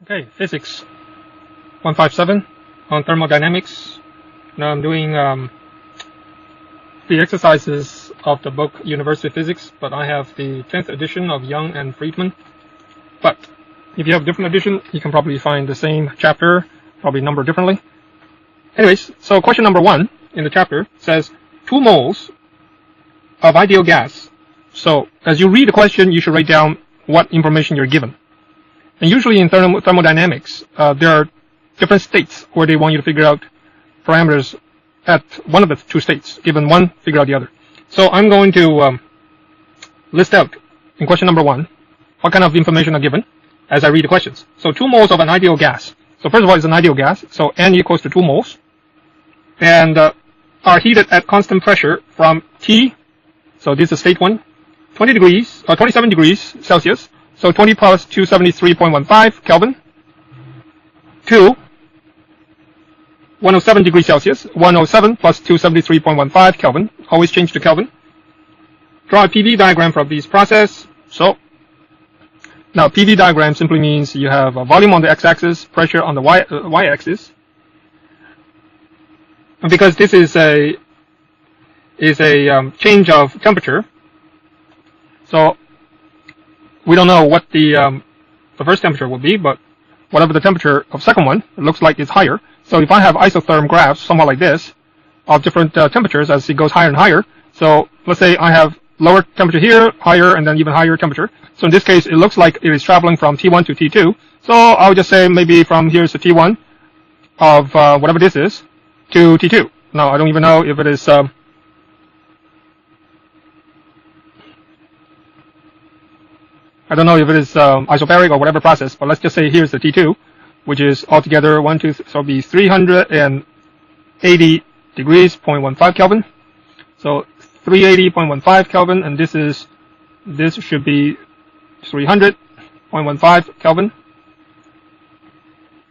Okay, physics 157 on thermodynamics. Now I'm doing the exercises of the book University Physics, but I have the 10th edition of Young and Friedman. But if you have a different edition, you can probably find the same chapter, probably numbered differently. Anyways, so question number 1 in the chapter says 2 moles of ideal gas. So as you read the question, you should write down what information you're given. And usually in thermodynamics, there are different states where they want you to figure out parameters at one of the 2 states. Given one, figure out the other. So I'm going to list out in question number 1 what kind of information are given as I read the questions. So 2 moles of an ideal gas. So first of all, it's an ideal gas. So N equals to 2 moles. And are heated at constant pressure from T. So this is state 1. 20 degrees, or 27 degrees Celsius. So 20 plus 273.15 Kelvin to 107 degrees Celsius. 107 plus 273.15 Kelvin. Always change to Kelvin. Draw a PV diagram from this process. So now PV diagram simply means you have a volume on the x-axis, pressure on the y-axis. And because this is a change of temperature, so we don't know what the first temperature will be, but whatever the temperature of second one, it looks like it's higher. So if I have isotherm graphs, somewhat like this, of different temperatures as it goes higher and higher. So let's say I have lower temperature here, higher, and then even higher temperature. So in this case, it looks like it is traveling from T1 to T2. So I'll just say maybe from here's the T1 of whatever this is to T2. Now I don't even know if it is I don't know if it is isobaric or whatever process, but let's just say here's the T2, which is altogether 1, 2, so it'll be 380 degrees, 0.15 Kelvin. So 380.15 Kelvin, and this should be 300.15 Kelvin.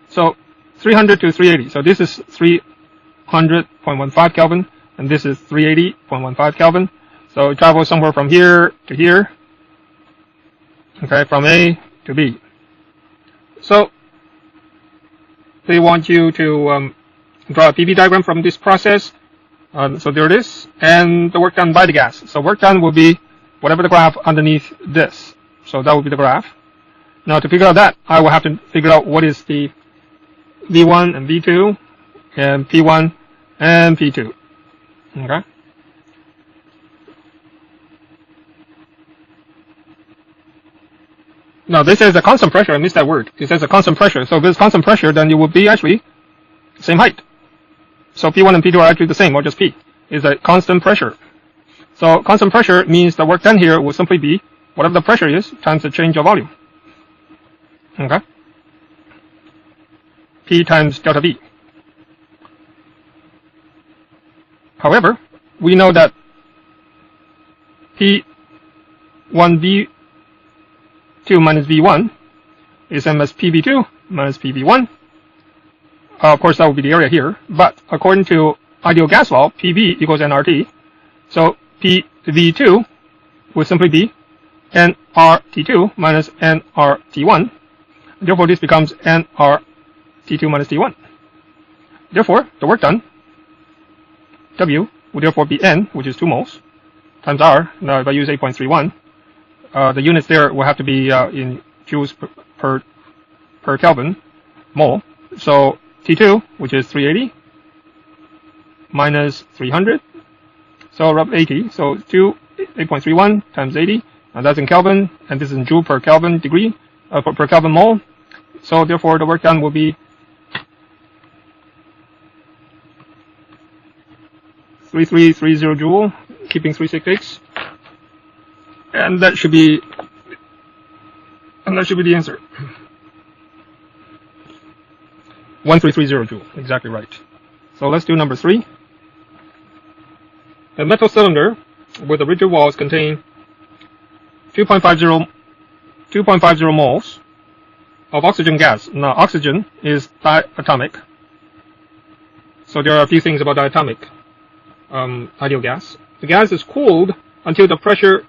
So 300 to 380. So this is 300.15 Kelvin, and this is 380.15 Kelvin. So it travels somewhere from here to here. Okay, from A to B. So they want you to draw a PV diagram from this process. So there it is, and the work done by the gas. So work done will be whatever the graph underneath this. So that will be the graph. Now to figure out that, I will have to figure out what is the V1 and V2, and P1 and P2. Okay. Now this is a constant pressure. I missed that word. It says a constant pressure. So if it's constant pressure, then it would be actually same height. So P1 and P2 are actually the same, or just P is a constant pressure. So constant pressure means the work done here will simply be whatever the pressure is times the change of volume. Okay. P times delta V. However, we know that P1V2 minus V1 is same as PV2 minus PV1. Of course, that would be the area here. But according to ideal gas law, PV equals nRT. So PV2 would simply be nRT2 minus nRT1. Therefore, this becomes nRT2 minus T1. Therefore, the work done, W, would therefore be N, which is 2 moles, times R. Now, if I use 8.31, the units there will have to be in joules per Kelvin mole. So T2, which is 380 minus 300, so roughly 80. So 8.31 times 80, and that's in Kelvin, and this is in joule per Kelvin degree, per Kelvin mole. So therefore, the work done will be 3330 joule, keeping 366. And that should be the answer. 1330 joule, exactly right. So let's do number 3. A metal cylinder with the rigid walls contain 2.50 moles of oxygen gas. Now oxygen is diatomic. So there are a few things about diatomic ideal gas. The gas is cooled until the pressure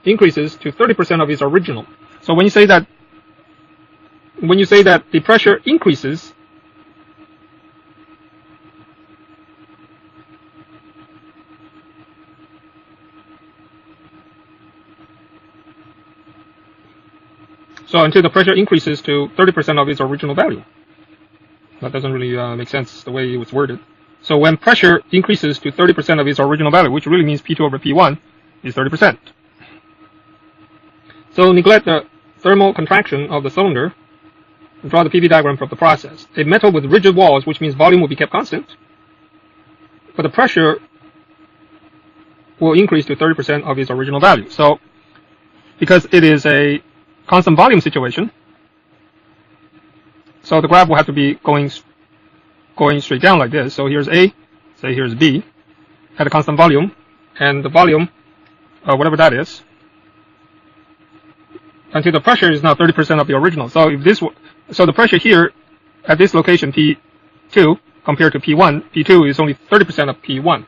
increases to 30% of its original. So when you say that when you say that the pressure increases, so until the pressure increases to 30% of its original value. That doesn't really make sense the way it was worded. So when pressure increases to 30% of its original value, which really means P2 over P1 is 30%. So neglect the thermal contraction of the cylinder and draw the PV diagram from the process. A metal with rigid walls, which means volume will be kept constant, but the pressure will increase to 30% of its original value. So because it is a constant volume situation, so the graph will have to be going straight down like this. So here's A, say here's B, at a constant volume, and the volume, whatever that is, until the pressure is now 30% of the original. So if this, so the pressure here at this location P2 compared to P1, P2 is only 30% of P1.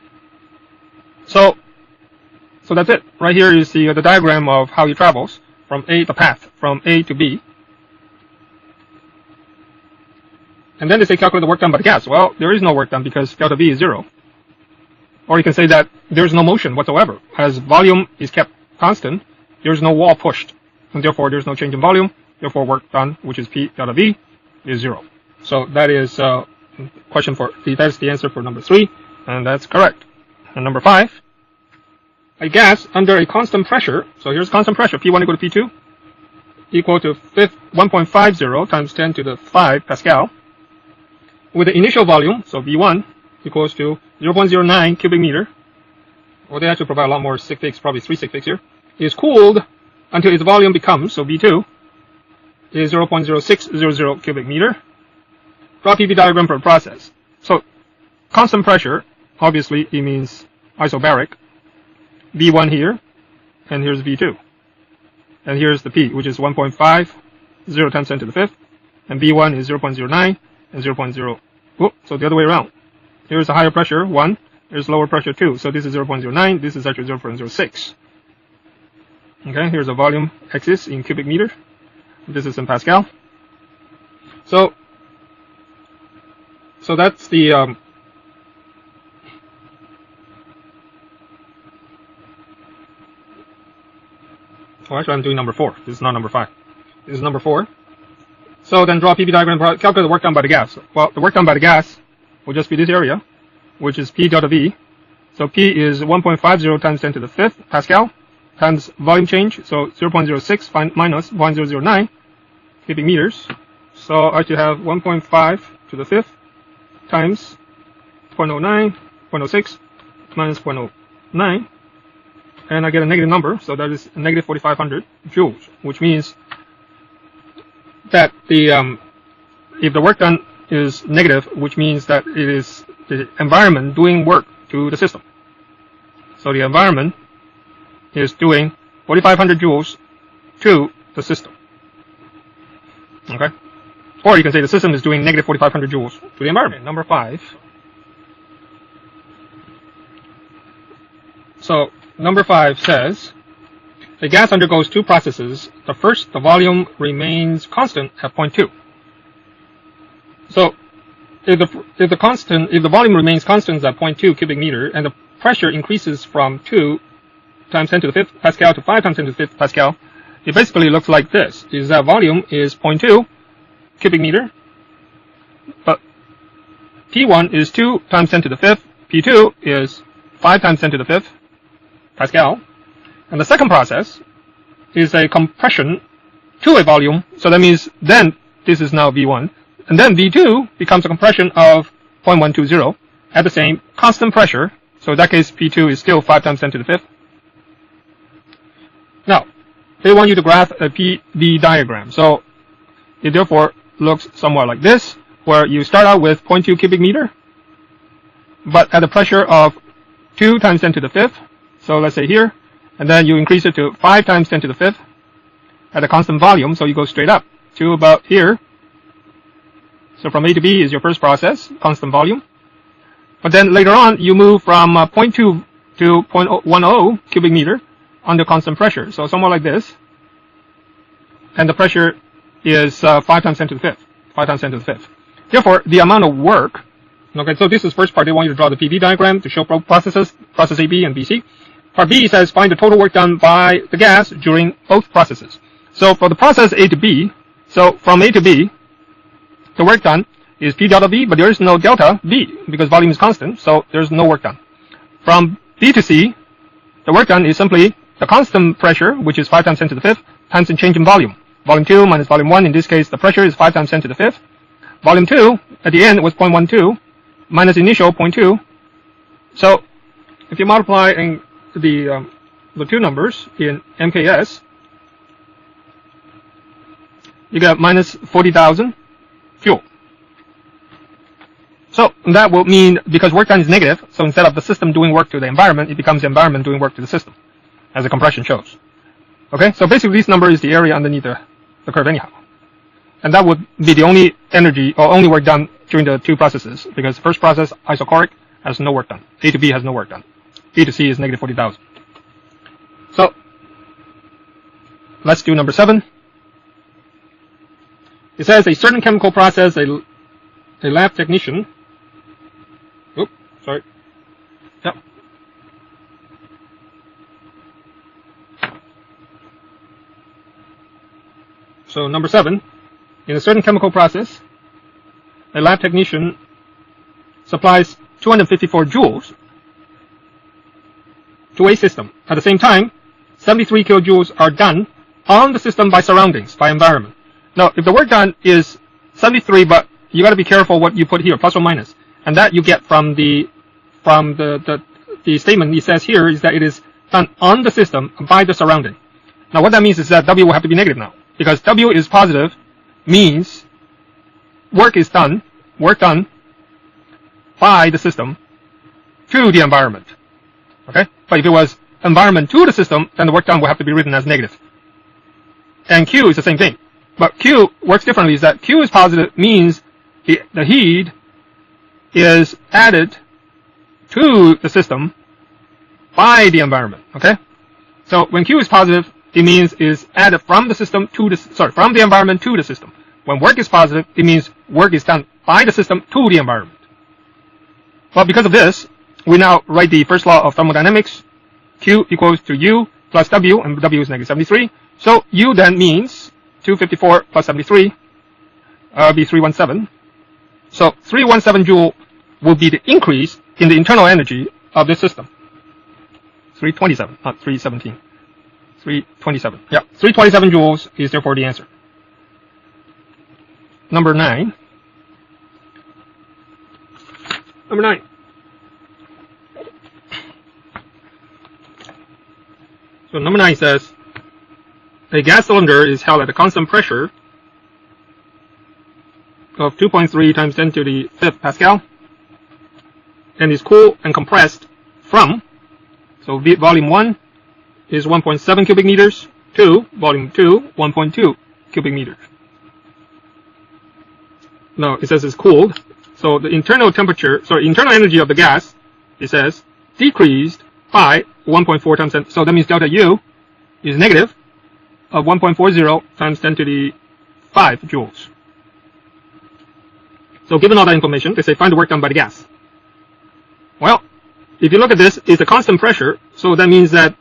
So that's it. Right here is the diagram of how he travels from A, the path from A to B. And then they say calculate the work done by the gas. Well, there is no work done because delta V is 0. Or you can say that there's no motion whatsoever. As volume is kept constant, there's no wall pushed, and therefore there's no change in volume. Therefore work done, which is P delta V, is 0. So that is question for that's the answer for number 3, and that's correct. And number 5, a gas under a constant pressure. So here's constant pressure, P1 equal to P2, equal to 1.50 times 10 to the 5 Pascal, with the initial volume, so V1 equals to 0.09 cubic meter. Well, they actually provide a lot more sig figs, probably 3 sig figs here. Is cooled until its volume becomes, so V2 is 0.0600 cubic meter. Draw PV diagram for the process. So constant pressure, obviously it means isobaric. V1 here, and here's V2. And here's the P, which is 1.50 times 10 to the 5th, and V1 is 0.09 and 0.0. So the other way around. Here's a higher pressure, 1. There's lower pressure, 2. So this is 0.09. This is actually 0.06. Okay, here's a volume axis in cubic meter. This is in Pascal. So that's the oh, actually I'm doing number 4. This is not number 5. This is number 4. So then draw a PV diagram, calculate the work done by the gas. Well, the work done by the gas will just be this area, which is P delta V. So P is 1.50 times 10 to the 5th Pascal times volume change, so 0.06 minus 0.009 cubic meters. So I should have 1.5 to the 5th times 0.09, 0.06 minus 0.09, and I get a negative number, so that is negative 4,500 joules, which means that the if the work done is negative, which means that it is the environment doing work to the system. So the environment is doing 4,500 joules to the system. Okay? Or you can say the system is doing negative 4,500 joules to the environment. Number 5. So number 5 says, the gas undergoes 2 processes. The first, the volume remains constant at point 2. So if the volume remains constant at 0.2 cubic meter and the pressure increases from 2 times 10 to the 5th Pascal to 5 times 10 to the 5th Pascal, it basically looks like this. Is that volume is 0.2 cubic meter, but P1 is 2 times 10 to the 5th, P2 is 5 times 10 to the 5th Pascal, and the second process is a compression to a volume, so that means then this is now V1, and then V2 becomes a compression of 0.120 at the same constant pressure, so in that case P2 is still 5 times 10 to the 5th. Now, they want you to graph a PV diagram, so it therefore looks somewhat like this, where you start out with 0.2 cubic meter, but at a pressure of 2 times 10 to the 5th, so let's say here, and then you increase it to 5 times 10 to the 5th at a constant volume, so you go straight up to about here. So from A to B is your first process, constant volume. But then later on, you move from 0.2 to 0.10 cubic meter under constant pressure, so somewhat like this. And the pressure is 5 times 10 to the fifth. 5 times 10 to the fifth. Therefore, the amount of work. Okay, so this is first part. They want you to draw the PV diagram to show processes, process A, B, and BC. Part B says find the total work done by the gas during both processes. So for the process A to B, so from A to B, the work done is P delta V, but there is no delta V because volume is constant, so there's no work done. From B to C, the work done is simply the constant pressure, which is 5 times 10 to the fifth, times the change in volume. Volume 2 minus volume 1, in this case, the pressure is 5 times 10 to the fifth. Volume 2, at the end, was 0.12, minus initial 0.2. So, if you multiply in the two numbers in MKS, you get minus 40,000 fuel. So that will mean, because work done is negative, so instead of the system doing work to the environment, it becomes the environment doing work to the system, as the compression shows. Okay, so basically this number is the area underneath the curve anyhow. And that would be the only energy, or only work done during the two processes, because the first process, isochoric, has no work done. A to B has no work done. B to C is negative 40,000. So, let's do number 7. It says a certain chemical process, a lab technician. Oops, sorry. Yep. So number 7, in a certain chemical process, a lab technician supplies 254 joules to a system. At the same time, 73 kilojoules are done on the system by surroundings, by environment. Now, if the work done is 73, but you got to be careful what you put here, plus or minus, and that you get from the statement it says here is that it is done on the system by the surrounding. Now, what that means is that W will have to be negative now, because W is positive means work done by the system to the environment. Okay, but if it was environment to the system, then the work done will have to be written as negative. And Q is the same thing. But Q works differently, is that Q is positive means the heat is added to the system by the environment. Okay? So when Q is positive, it means is added from the system to the from the environment to the system. When work is positive, it means work is done by the system to the environment. Well, because of this, we now write the first law of thermodynamics. Q equals to U plus W, and W is negative 73. So U then means 254 plus 73 be 317. So 317 joule will be the increase in the internal energy of this system. 327, not 317. 327. Yeah, 327 joules is therefore the answer. Number 9. Number 9. So number 9 says, a gas cylinder is held at a constant pressure of 2.3 times 10 to the 5th Pascal and is cooled and compressed from, so volume 1 is 1.7 cubic meters to volume 2, 1.2 cubic meters. No, it says it's cooled. So the internal energy of the gas, it says, decreased by 1.4 times 10. So that means delta U is negative of 1.40 times 10 to the 5 joules. So given all that information, they say find the work done by the gas. Well, if you look at this, it's a constant pressure, so that means that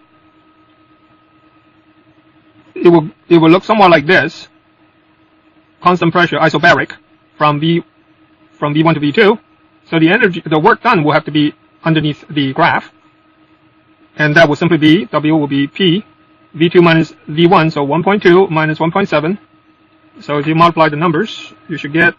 it will look somewhat like this. Constant pressure, isobaric, from V1 to V2. So the work done will have to be underneath the graph, and that will simply be W will be P V2 minus V1, so 1.2 minus 1.7. So if you multiply the numbers, you should get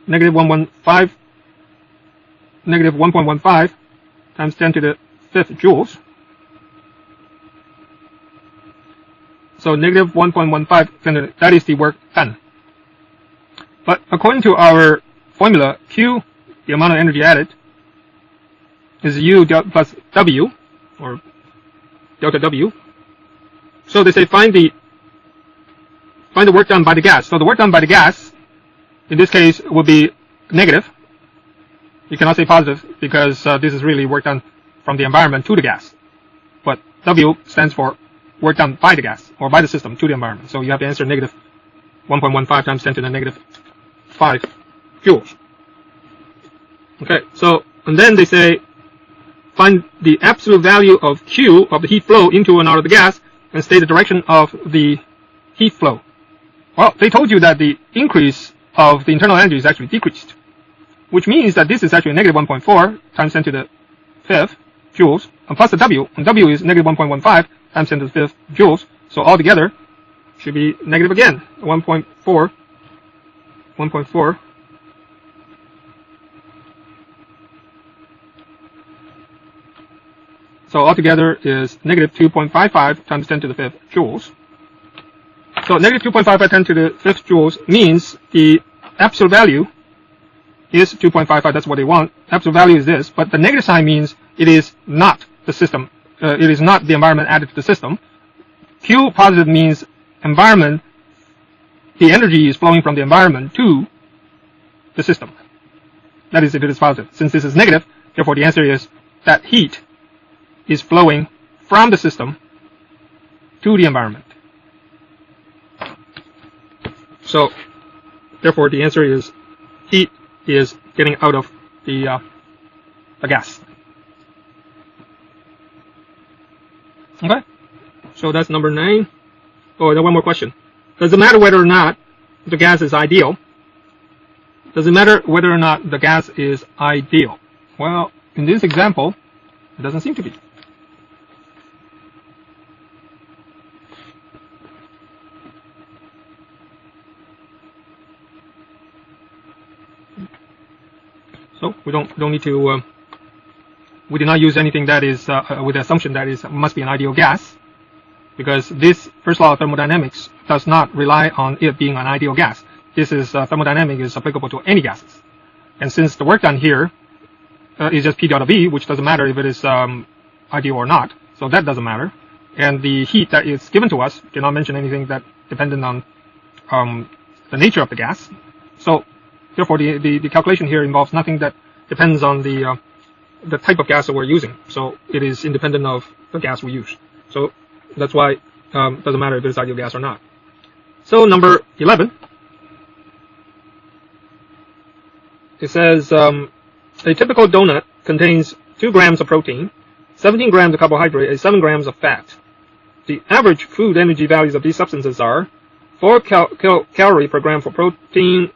negative 1.15 times 10 to the 5th joules. So negative 1.15, that is the work done. But according to our formula, Q, the amount of energy added, is U plus W, or delta W. So they say find the work done by the gas. So the work done by the gas, in this case, will be negative. You cannot say positive because this is really work done from the environment to the gas. But W stands for work done by the gas or by the system to the environment. So you have to answer negative 1.15 times 10 to the negative 5 joules. Okay, so and then they say find the absolute value of Q of the heat flow into and out of the gas and state the direction of the heat flow. Well, they told you that the increase of the internal energy is actually decreased, which means that this is actually negative 1.4 times 10 to the 5th joules, and plus the W, and W is negative 1.15 times 10 to the 5th joules, so altogether should be negative again, 1.4. So altogether is negative 2.55 times 10 to the 5th joules. So negative 2.55 10 to the 5th joules means the absolute value is 2.55. That's what they want. Absolute value is this, but the negative sign means it is not the system. It is not the environment added to the system. Q positive means environment. The energy is flowing from the environment to the system. That is if it is positive. Since this is negative, therefore the answer is that heat is flowing from the system to the environment. So, therefore, the answer is heat is getting out of the gas. Okay, so that's number 9. Oh, then one more question. Does it matter whether or not the gas is ideal? Does it matter whether or not the gas is ideal? Well, in this example, it doesn't seem to be. So we don't need to. We did not use anything that is with the assumption that it must be an ideal gas, because this first law of thermodynamics does not rely on it being an ideal gas. This is thermodynamics is applicable to any gases, and since the work done here is just P dot of V, which doesn't matter if it is ideal or not, so that doesn't matter. And the heat that is given to us cannot mention anything that dependent on the nature of the gas. So therefore, the calculation here involves nothing that depends on the type of gas that we're using. So it is independent of the gas we use. So that's why it doesn't matter if it's ideal gas or not. So number 11, it says a typical donut contains 2 grams of protein, 17 grams of carbohydrate, and 7 grams of fat. The average food energy values of these substances are 4 kilocalorie per gram for protein,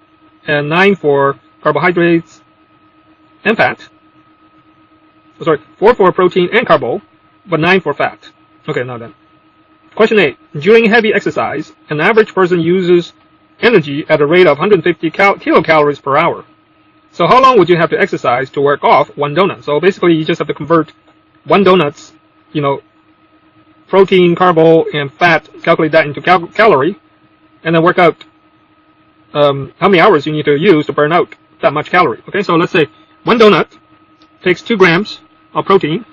and 9 for carbohydrates and fat. Oh, sorry, 4 for protein and carbo, but 9 for fat. Okay, now then. Question 8. During heavy exercise, an average person uses energy at a rate of 150 kilocalories per hour. So how long would you have to exercise to work off 1 donut? So basically, you just have to convert 1 donut's, protein, carbo, and fat, calculate that into calorie, and then work out how many hours you need to use to burn out that much calorie. Okay, so let's say 1 donut takes 2 grams of protein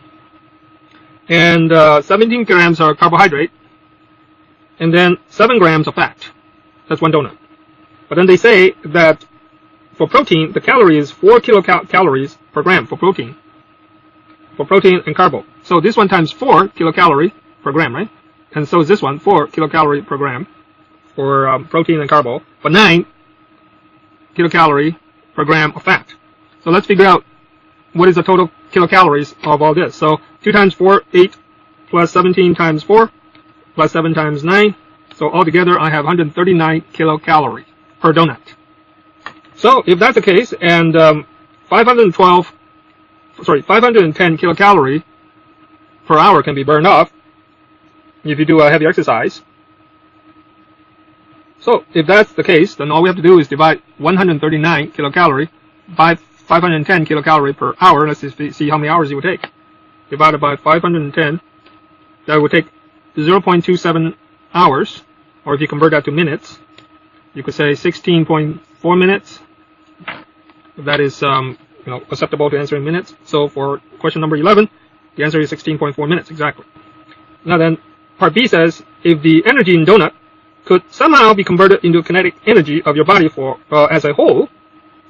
and 17 grams of carbohydrate and then 7 grams of fat. That's 1 donut. But then they say that for protein, the calorie is 4 kilocalories per gram for protein and carbo. So this one times 4 kilocalorie per gram, right? And so is this one 4 kilocalorie per gram for protein and carbo, but 9 kilocalorie per gram of fat. So let's figure out what is the total kilocalories of all this. So 2 times 4, 8, plus 17 times 4, plus 7 times 9. So altogether I have 139 kilocalorie per donut. So if that's the case, and 510 kilocalorie per hour can be burned off if you do a heavy exercise. So if that's the case, then all we have to do is divide 139 kilocalorie by 510 kilocalorie per hour. Let's see how many hours it would take. Divided by 510, that would take 0.27 hours, or if you convert that to minutes, you could say 16.4 minutes. That is acceptable to answer in minutes. So for question number 11, the answer is 16.4 minutes exactly. Now then, part B says if the energy in donut could somehow be converted into kinetic energy of your body as a whole,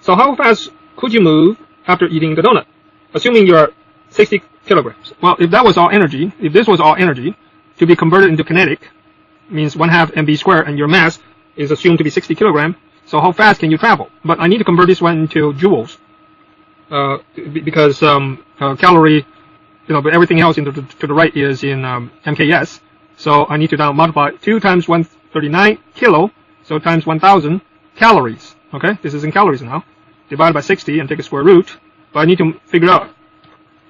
so how fast could you move after eating the donut? Assuming you are 60 kilograms. Well, if that was all energy, if this was all energy, to be converted into kinetic, means 1/2 mv squared, and your mass is assumed to be 60 kilogram. So how fast can you travel? But I need to convert this one into joules, because calorie, but everything else to the right is in MKS. So I need to now multiply 2 times 139 kilo, so times 1,000 calories. Okay, this is in calories now. Divided by 60 and take a square root. But I need to figure out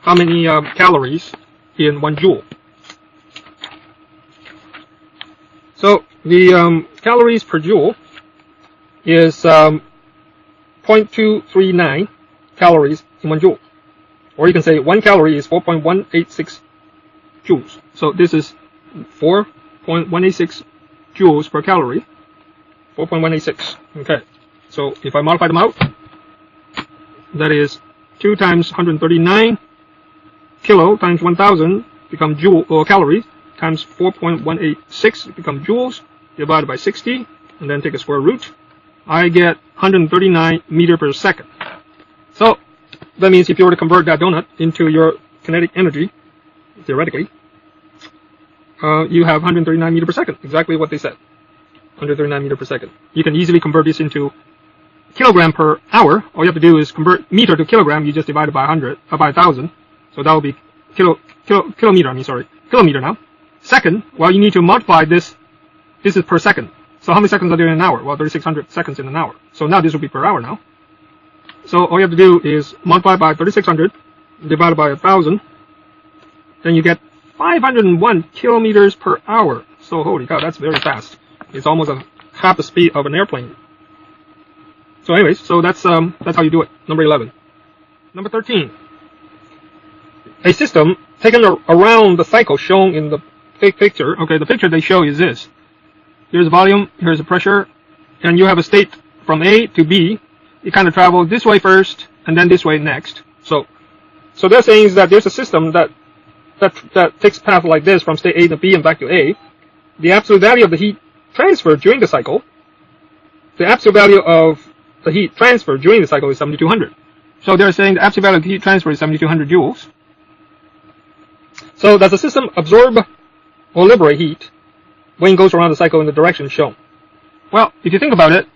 how many calories in 1 joule. So the calories per joule is 0.239 calories in 1 joule. Or you can say 1 calorie is 4.186 joules. So this is 4.186 joules per calorie. 4.186. Okay. So if I multiply them out, that is 2 times 139 kilo times 1,000 become joule or calories, times 4.186 become joules, divided by 60, and then take a square root. I get 139 meter per second. So that means if you were to convert that donut into your kinetic energy, theoretically, you have 139 meter per second, exactly what they said. 139 meter per second. You can easily convert this into kilogram per hour. All you have to do is convert meter to kilogram. You just divide it by 1,000. So that will be kilometer now. Second, well, you need to multiply this. This is per second. So how many seconds are there in an hour? Well, 3,600 seconds in an hour. So now this will be per hour now. So all you have to do is multiply by 3,600 divided by 1,000. Then you get 501 kilometers per hour. So holy cow, that's very fast. It's almost half the speed of an airplane. So anyways, so that's how you do it. Number 11. Number 13. A system taken around the cycle shown in the picture. Okay, the picture they show is this. Here's the volume, here's the pressure, and you have a state from A to B. You kind of travel this way first, and then this way next. So they're saying that there's a system that takes path like this from state A to B and back to A. The absolute value of the heat transfer during the cycle, the absolute value of the heat transfer during the cycle is 7,200. So they're saying the absolute value of the heat transfer is 7,200 joules. So does the system absorb or liberate heat when it goes around the cycle in the direction shown? Well, if you think about it,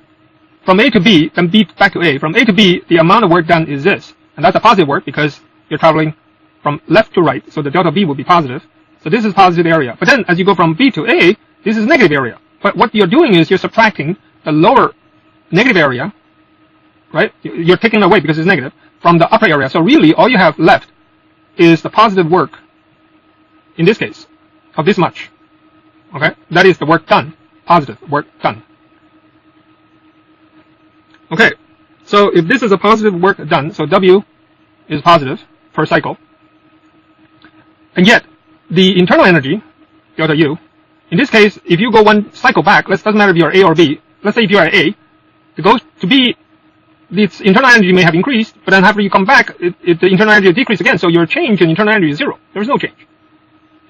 from A to B, then B back to A. From A to B, the amount of work done is this. And that's a positive work because you're traveling from left to right. So the delta B will be positive. So this is positive area. But then as you go from B to A, this is negative area. But what you're doing is you're subtracting the lower negative area, right? You're taking it away because it's negative from the upper area. So really all you have left is the positive work, in this case, of this much. Okay? That is the work done. Positive work done. Okay. So if this is a positive work done, so W is positive per cycle. And yet, the internal energy, delta U, in this case, if you go one cycle back, it doesn't matter if you're A or B. Let's say if you are A, to go to B, its internal energy may have increased, but then after you come back, the internal energy will decrease again. So your change in internal energy is 0. There is no change.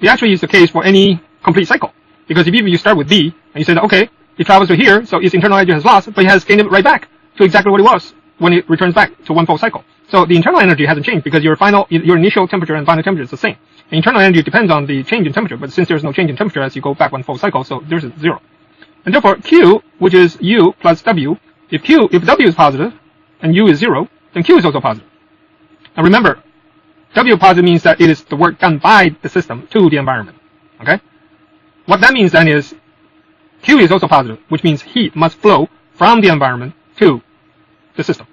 It actually is the case for any complete cycle. Because if you start with B, and you say that, okay, it travels to here, so its internal energy has lost, but it has gained it right back to exactly what it was when it returns back to one full cycle. So the internal energy hasn't changed because your initial temperature and final temperature is the same. The internal energy depends on the change in temperature, but since there's no change in temperature as you go back one full cycle, so there's a 0. And therefore, Q, which is U plus W, if W is positive and U is 0, then Q is also positive. And remember, W positive means that it is the work done by the system to the environment. Okay? What that means then is Q is also positive, which means heat must flow from the environment to the system.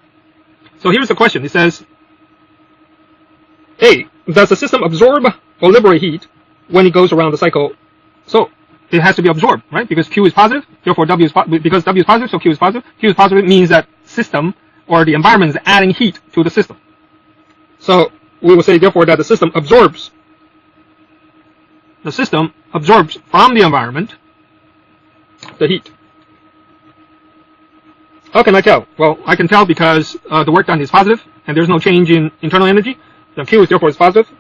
So here's the question. It says, A, does the system absorb or liberate heat when it goes around the cycle? So it has to be absorbed, right? Because Q is positive, therefore W is because W is positive, so Q is positive. Q is positive means that system or the environment is adding heat to the system. So we will say therefore that the system absorbs from the environment the heat. How can I tell? Well, I can tell because the work done is positive and there's no change in internal energy. The Q is therefore is positive.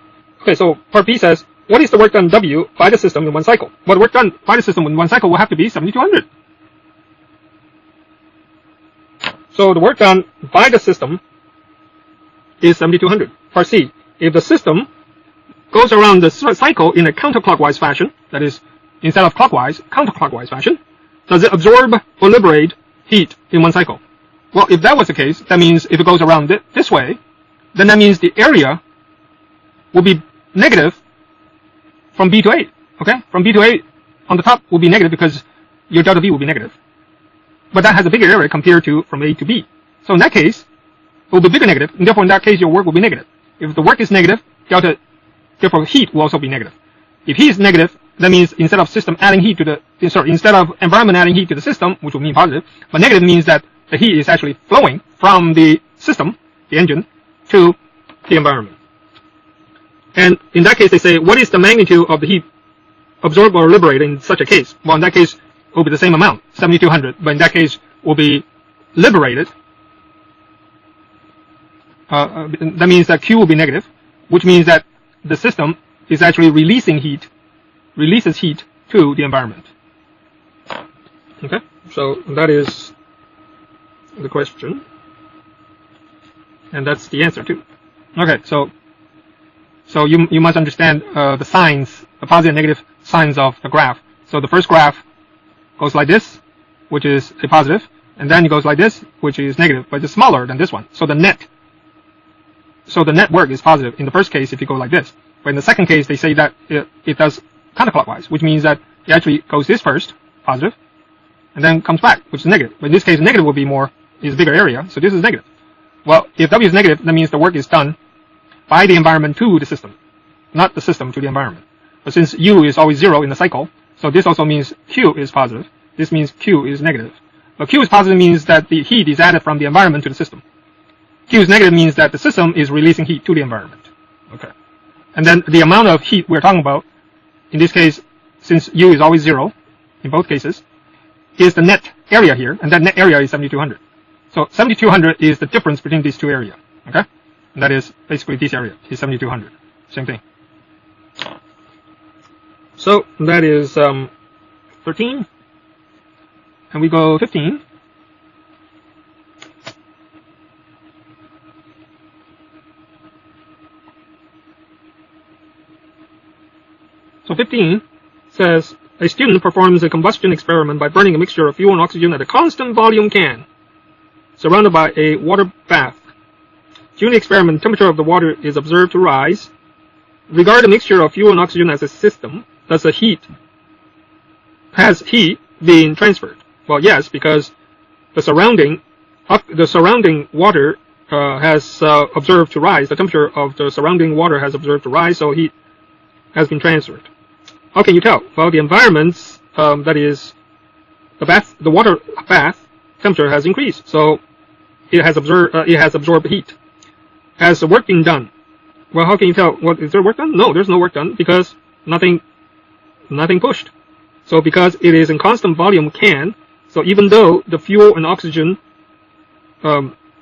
Okay, so part B says, what is the work done W by the system in one cycle? Well, the work done by the system in one cycle will have to be 7,200. So the work done by the system is 7,200. Part C, if the system goes around the cycle in a counterclockwise fashion, that is, instead of clockwise, counterclockwise fashion, does it absorb or liberate heat in one cycle? Well, if that was the case, that means if it goes around this way, then that means the area will be negative from B to A. Okay, from B to A on the top will be negative because your delta V will be negative. But that has a bigger area compared to from A to B. So in that case, it will be bigger negative, and therefore in that case your work will be negative. If the work is negative, therefore heat will also be negative. If heat is negative, that means instead of instead of environment adding heat to the system, which will mean positive, but negative means that the heat is actually flowing from the system, the engine, to the environment. And in that case, they say, what is the magnitude of the heat absorbed or liberated in such a case? Well, in that case, it will be the same amount, 7,200, but in that case, will be liberated. That means that Q will be negative, which means that the system is actually releases heat to the environment. Okay, so that is the question, and that's the answer too. Okay, so you must understand the signs, the positive and negative signs of the graph. So the first graph goes like this, which is a positive, and then it goes like this, which is negative, but it's smaller than this one. So the net work is positive in the first case if you go like this. But in the second case, they say that it does counterclockwise, which means that it actually goes this first, positive, and then comes back, which is negative. But in this case, negative will be is bigger area, so this is negative. Well, if W is negative, that means the work is done by the environment to the system, not the system to the environment. But since U is always 0 in the cycle, so this also means Q is positive. This means Q is negative. But Q is positive means that the heat is added from the environment to the system. Q is negative means that the system is releasing heat to the environment. Okay. And then the amount of heat we're talking about, in this case, since U is always 0, in both cases, is the net area here, and that net area is 7,200. So 7,200 is the difference between these two areas. Okay? And that is basically this area is 7,200. Same thing. So that is 13. And we go 15. So 15 says, a student performs a combustion experiment by burning a mixture of fuel and oxygen at a constant volume can, surrounded by a water bath. During the experiment, temperature of the water is observed to rise. Regard the mixture of fuel and oxygen as a system. Has heat being transferred? Well, yes, because the surrounding water has observed to rise. The temperature of the surrounding water has observed to rise, so heat has been transferred. How can you tell? Well, the environment's that is the water bath temperature has increased, so it has absorbed heat. Has the work been done? Well, how can you tell? What is there work done? No, there's no work done because nothing pushed. So because it is in constant volume can, so even though the fuel and oxygen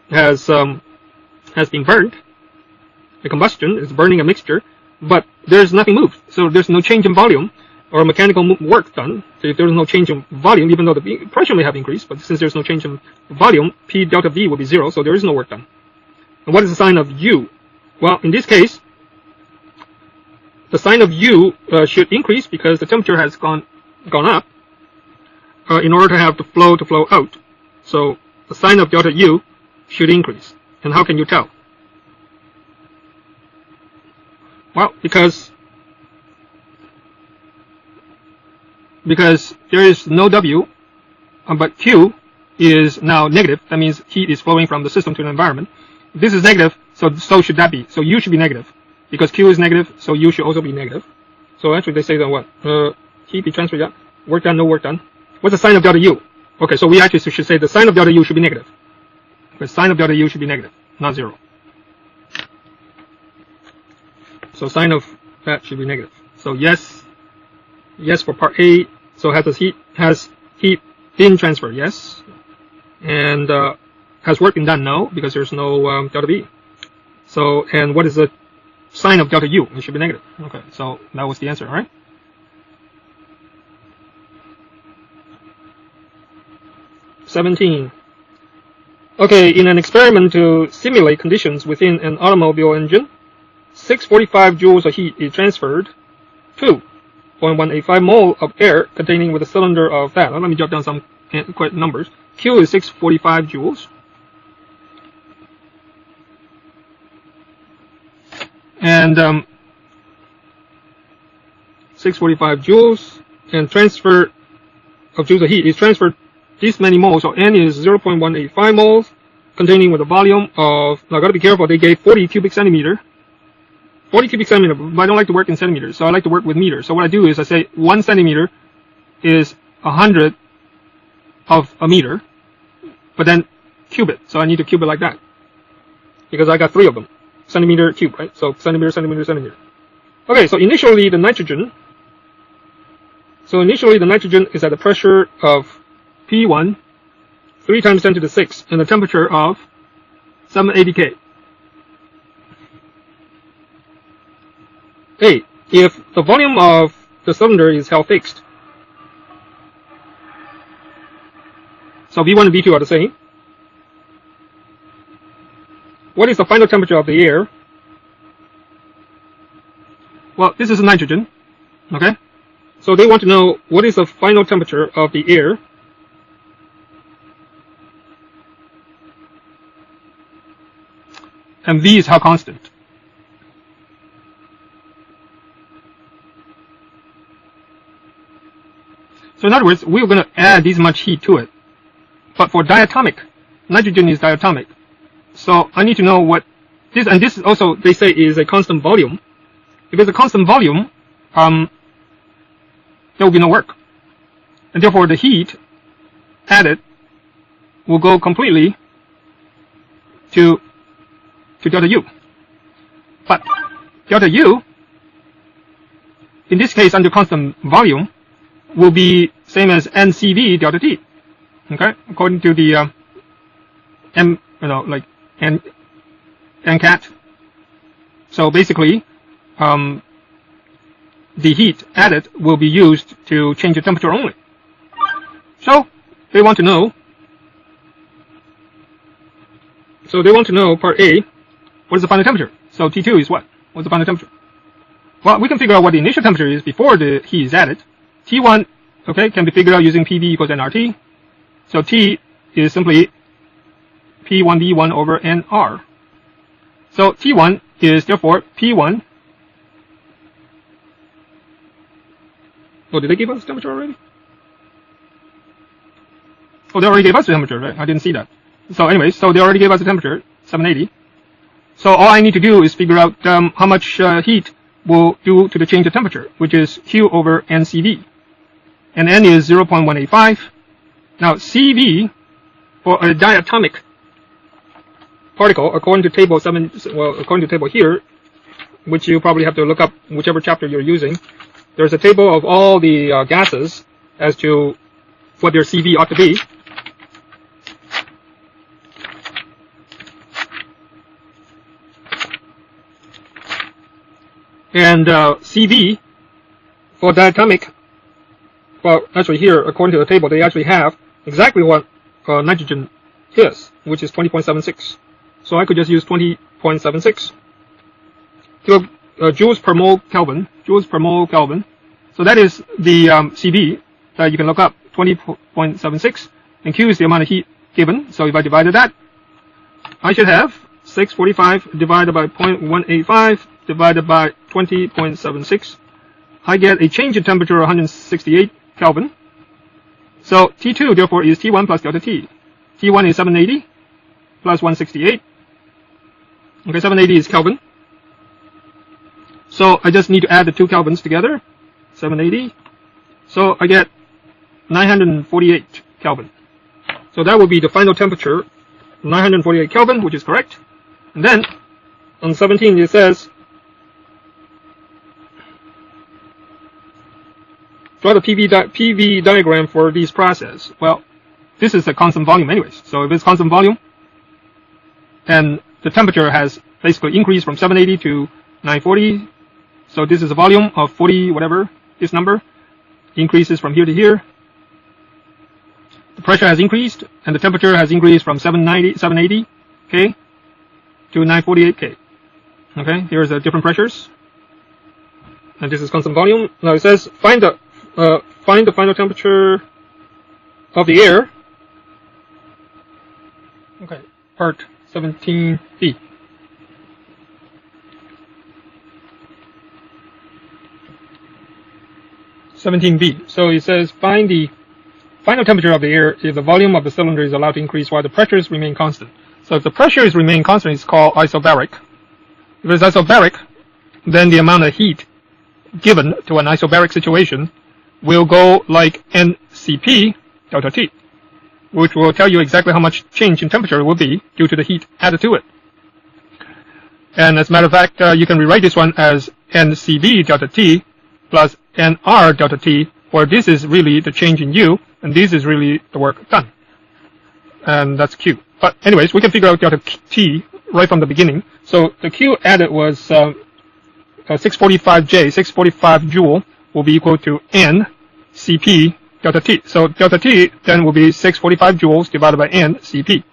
has been burnt, the combustion is burning a mixture, but there's nothing moved. So there's no change in volume or mechanical work done. So if there's no change in volume, even though the pressure may have increased, but since there's no change in volume, P delta V will be 0, so there is no work done. And what is the sign of U? Well, in this case, the sign of U should increase because the temperature has gone up in order to have the flow to flow out. So the sign of delta U should increase. And how can you tell? Well, because there is no W, but Q is now negative. That means heat is flowing from the system to the environment. If this is negative, so should that be. So U should be negative. Because Q is negative, so U should also be negative. So actually they say that what? Heat be transferred, yeah. Work done, no work done. What's the sign of delta U? Okay, so we actually should say the sign of delta U should be negative. The sign of delta U should be negative, not 0. So sign of that should be negative. So yes for part A. So has heat been transferred? Yes. And has work been done? No, because there's no delta V. So, and what is the sign of delta U? It should be negative. Okay, so that was the answer, all right? Okay, in an experiment to simulate conditions within an automobile engine, 645 joules of heat is transferred to 0.185 mole of air containing with a cylinder of that. Let me jot down some quick numbers. Q is 645 joules. And 645 joules, and transfer of joules of heat is transferred this many moles. So N is 0.185 moles, containing with a volume of, now I gotta be careful, they gave 40 cubic centimeter. 40 cubic centimeter, but I don't like to work in centimeters, so I like to work with meters. So what I do is I say 1 centimeter is 100 of a meter, but then cube it. So I need to cube it like that, because I got 3 of them. Centimeter cube, right? So centimeter, centimeter, centimeter. Okay, so initially the nitrogen is at a pressure of P1, 3 times 10 to the 6, and a temperature of 780 K. Hey, if the volume of the cylinder is held fixed, so V1 and V2 are the same, what is the final temperature of the air? Well, this is nitrogen, okay? So they want to know what is the final temperature of the air. And V is how constant. So in other words, we're going to add this much heat to it. But for diatomic, nitrogen is diatomic. So I need to know what this, and this also they say is a constant volume. If it's a constant volume, there will be no work. And therefore the heat added will go completely to delta U. But delta U, in this case under constant volume, will be same as NCV delta T. Okay, according to the NCAT. So basically, the heat added will be used to change the temperature only. So they want to know. So they want to know part A, what is the final temperature? So T2 is what? What's the final temperature? Well, we can figure out what the initial temperature is before the heat is added. T1, okay, can be figured out using PV equals nRT. So T is simply P1V1 over nR. So T1 is therefore P1. Oh, did they give us temperature already? Oh, they already gave us the temperature, right? I didn't see that. So anyway, so they already gave us the temperature, 780. So all I need to do is figure out how much heat will do to the change of temperature, which is Q over NCV. And N is 0.185. Now CV, for a diatomic particle, according to table 7, well, according to table here, which you probably have to look up whichever chapter you're using, there's a table of all the gases as to what their CV ought to be. And CV for diatomic, well, actually here, according to the table, they actually have exactly what nitrogen is, which is 20.76. So I could just use 20.76 joules per mole Kelvin. Joules per mole Kelvin. So that is the CV that you can look up, 20.76. And Q is the amount of heat given. So if I divided that, I should have 645 divided by 0.185 divided by 20.76. I get a change in temperature of 168 Kelvin. So T2 therefore is T1 plus delta T. T1 is 780 plus 168. Okay, 780 is Kelvin. So I just need to add the 2 Kelvins together. 780. So I get 948 Kelvin. So that will be the final temperature, 948 Kelvin, which is correct. And then on 17 it says, draw the PV diagram for these process. Well, this is a constant volume anyways. So if it's constant volume, and the temperature has basically increased from 780 to 940. So this is a volume of 40 whatever, this number increases from here to here. The pressure has increased and the temperature has increased from 780 K to 948 K. Okay, here's the different pressures, and this is constant volume. Now it says find the final temperature of the air. Okay, part 17b. So it says find the final temperature of the air if the volume of the cylinder is allowed to increase while the pressures remain constant. So if the pressures remain constant, it's called isobaric. If it's isobaric, then the amount of heat given to an isobaric situation will go like NCP delta T, which will tell you exactly how much change in temperature will be due to the heat added to it. And as a matter of fact, you can rewrite this one as NCB delta T plus NR delta T, where this is really the change in U, and this is really the work done. And that's Q. But anyways, we can figure out delta T right from the beginning. So the Q added was 645J, 645 joule will be equal to N Cp delta T. So delta T then will be 645 joules divided by N Cp.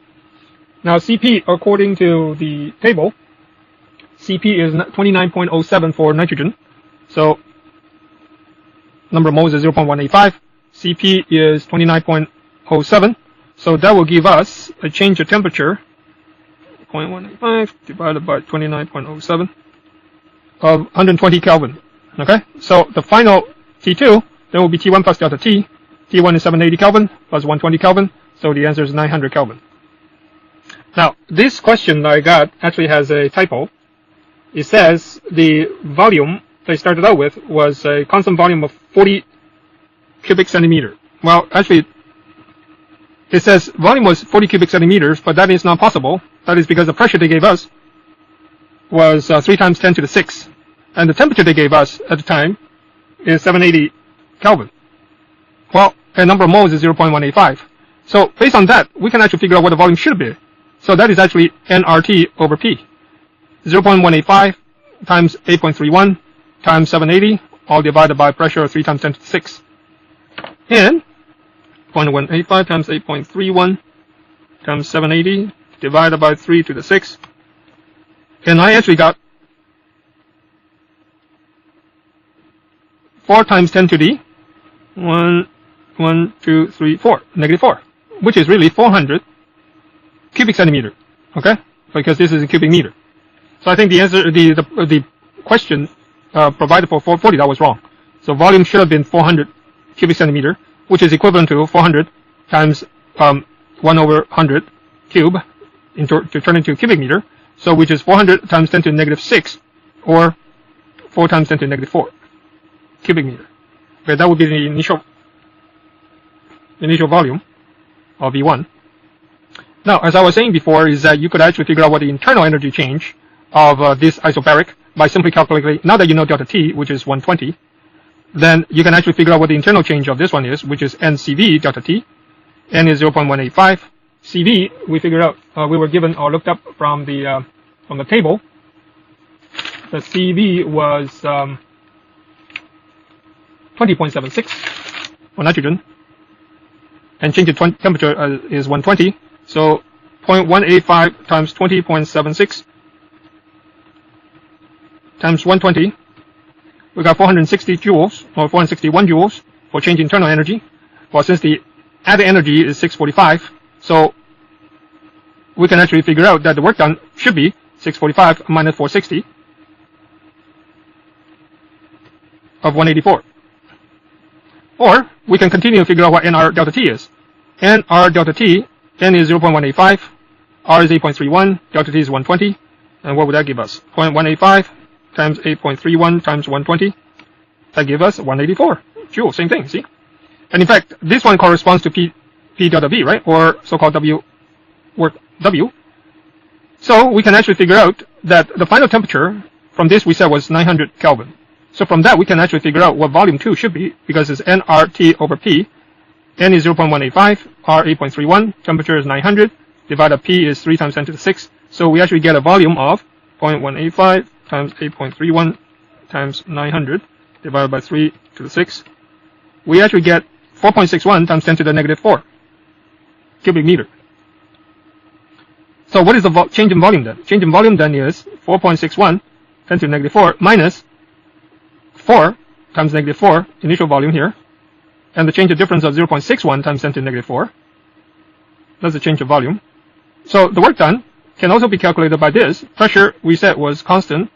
Now Cp, according to the table, Cp is 29.07 for nitrogen. So number of moles is 0.185. Cp is 29.07. So that will give us a change of temperature 0.185 divided by 29.07 of 120 Kelvin. Okay? So the final T2 then will be T1 plus delta T. T1 is 780 Kelvin plus 120 Kelvin. So the answer is 900 Kelvin. Now, this question that I got actually has a typo. It says the volume they started out with was a constant volume of 40 cubic centimeter. Well, actually, it says volume was 40 cubic centimeters, but that is not possible. That is because the pressure they gave us was 3 times 10 to the 6. And the temperature they gave us at the time is 780 Kelvin. Well, the number of moles is 0.185. So based on that, we can actually figure out what the volume should be. So that is actually nRT over P. 0.185 times 8.31 times 780, all divided by pressure of 3 times 10 to the 6. And 0.185 times 8.31 times 780 divided by 3 to the 6. And I actually got 4 times 10 to the 4, negative 4, which is really 400 cubic centimeter. Okay? Because this is a cubic meter. So I think the answer, the question provided for 440, that was wrong. So volume should have been 400 cubic centimeter, which is equivalent to 400 times 1 over 100 cube to turn into a cubic meter. So which is 400 times 10 to the negative 6, or 4 times 10 to the negative 4 cubic meter. Okay, that would be the initial volume of V1. Now, as I was saying before, is that you could actually figure out what the internal energy change of this isobaric by simply calculating, now that you know delta T, which is 120, then you can actually figure out what the internal change of this one is, which is NCV delta T. N is 0.185. CV, we figured out, we were given or looked up from the table. The CV was 20.76 for nitrogen, and change in temperature is 120. So 0.185 times 20.76 times 120, we got 460 joules, or 461 joules for change in internal energy. Well, since the added energy is 645, so we can actually figure out that the work done should be 645 minus 460 of 184. Or we can continue to figure out what nR delta T is. nR delta T, N is 0.185, R is 8.31, delta T is 120, and what would that give us? 0.185 times 8.31 times 120, that gives us 184 joules, same thing, see? And in fact, this one corresponds to P delta V, right? Or so-called W, work W. So we can actually figure out that the final temperature from this we said was 900 Kelvin. So from that we can actually figure out what volume 2 should be, because it's nRT over P. N is 0.185, R 8.31, temperature is 900, divided P is 3 times 10 to the 6. So we actually get a volume of 0.185 times 8.31 times 900 divided by 3 to the 6. We actually get 4.61 times 10 to the negative 4 cubic meter. So what is the change in volume then? Change in volume then is 4.61 10 to the negative 4 minus 4 times negative 4 initial volume here, and the change of difference of 0.61 times 10 to the negative 4. That's the change of volume. So the work done can also be calculated by this. Pressure we said was constant,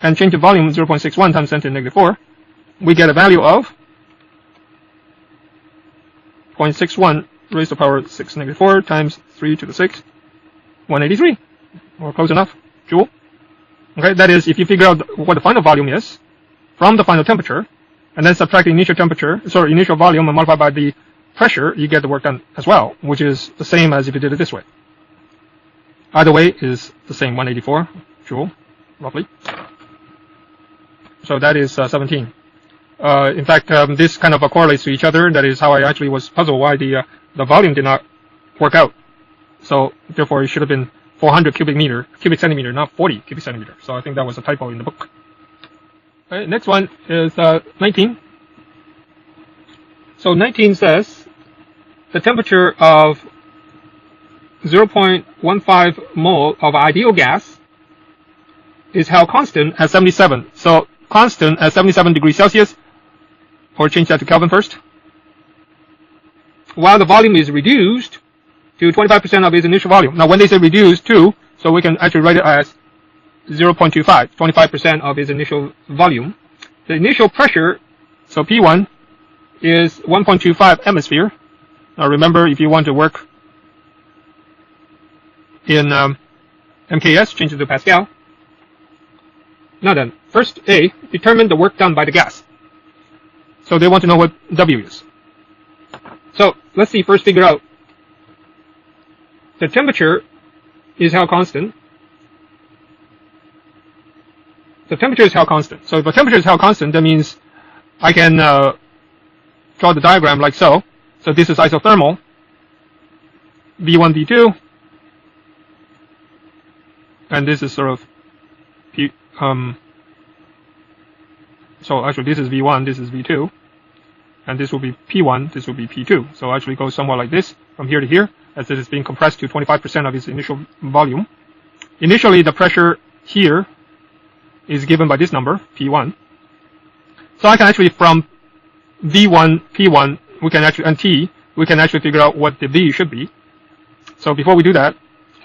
and change of volume 0.61 times 10 to the negative 4. We get a value of 0.61 raised to the power 6 negative 4 times 3 to the 6, 183, or close enough, joule. Okay, that is, if you figure out what the final volume is from the final temperature, and then subtract the initial initial volume and multiply by the pressure, you get the work done as well, which is the same as if you did it this way. Either way is the same, 184 joule, roughly. So that is 17. In fact, this kind of correlates to each other. That is how I actually was puzzled why the volume did not work out. So therefore, it should have been 400 cubic centimeter, not 40 cubic centimeter. So I think that was a typo in the book. All right, next one is 19. So 19 says the temperature of 0.15 mole of ideal gas is held constant at 77. So constant at 77 degrees Celsius, or change that to Kelvin first, while the volume is reduced to 25% of its initial volume. Now when they say reduced to, so we can actually write it as 0.25, 25% of its initial volume. The initial pressure, so P1, is 1.25 atmosphere. Now remember, if you want to work in MKS, change it to Pascal. Now then, first A, determine the work done by the gas. So they want to know what W is. So let's see, first figure out the temperature is held constant. The temperature is held constant. So if the temperature is held constant, that means I can draw the diagram like so. So this is isothermal, V1, V2, and this is sort of P, so actually this is V1, this is V2, and this will be P1, this will be P2. So actually it goes somewhat like this from here to here, as it is being compressed to 25% of its initial volume. Initially the pressure here is given by this number, P1. So I can actually, from V1, P1, we can actually, and T, we can actually figure out what the V should be. So before we do that,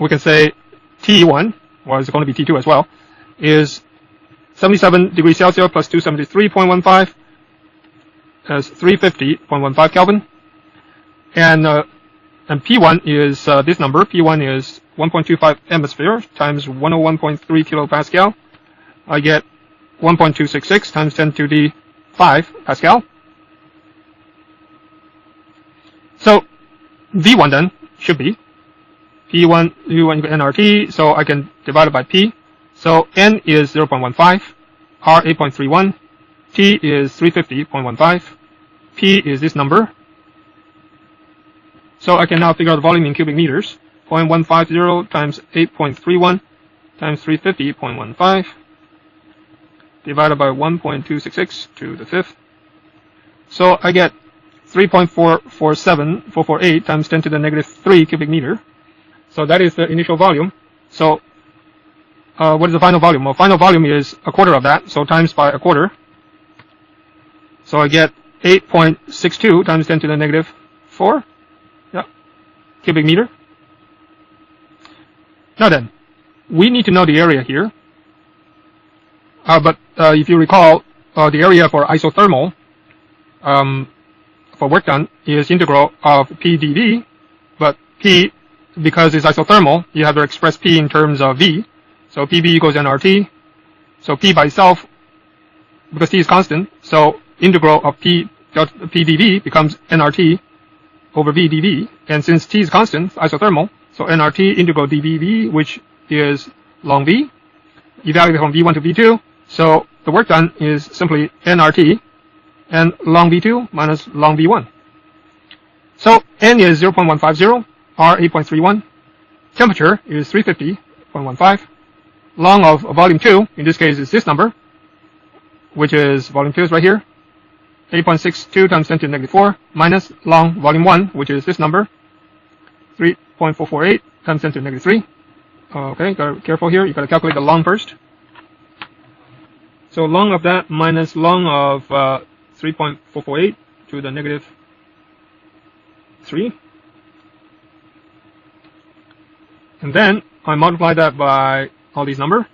we can say T1, well it's going to be T2 as well, is 77 degrees Celsius plus 273.15 as 350.15 Kelvin. And P1 is this number. P1 is 1.25 atmosphere times 101.3 kilopascal. I get 1.266 times 10 to the 5 Pascal. So V1 then should be P1 U1 nRT, so I can divide it by P. So N is 0.15, R 8.31, T is 350.15, P is this number. So I can now figure out the volume in cubic meters. 0.150 times 8.31 times 350.15 divided by 1.266 to the fifth. So I get 3.447448 times 10 to the negative 3 cubic meter. So that is the initial volume. So what is the final volume? Well, final volume is a quarter of that, so times by a quarter. So I get 8.62 times 10 to the negative 4 cubic meter. Now then, we need to know the area here. But if you recall, the area for isothermal for work done is integral of P dV, but P, because it's isothermal, you have to express P in terms of V. So PV equals nRT. So P by itself, because T is constant, so integral of P dV becomes nRT over V dV. And since T is constant, isothermal, so nRT integral dVV, which is long V, evaluated from V1 to V2. So the work done is simply nRT and long V2 minus long V1. So N is 0.150, R 8.31, temperature is 350.15, long of volume 2, in this case is this number, which is volume 2 is right here, 8.62 times 10 to the negative 4, minus long volume 1, which is this number, 3.448 times 10 to the negative 3. Okay, gotta be careful here. You gotta calculate the ln first. So ln of that minus ln of 3.448 to the negative 3. And then I multiply that by all these numbers.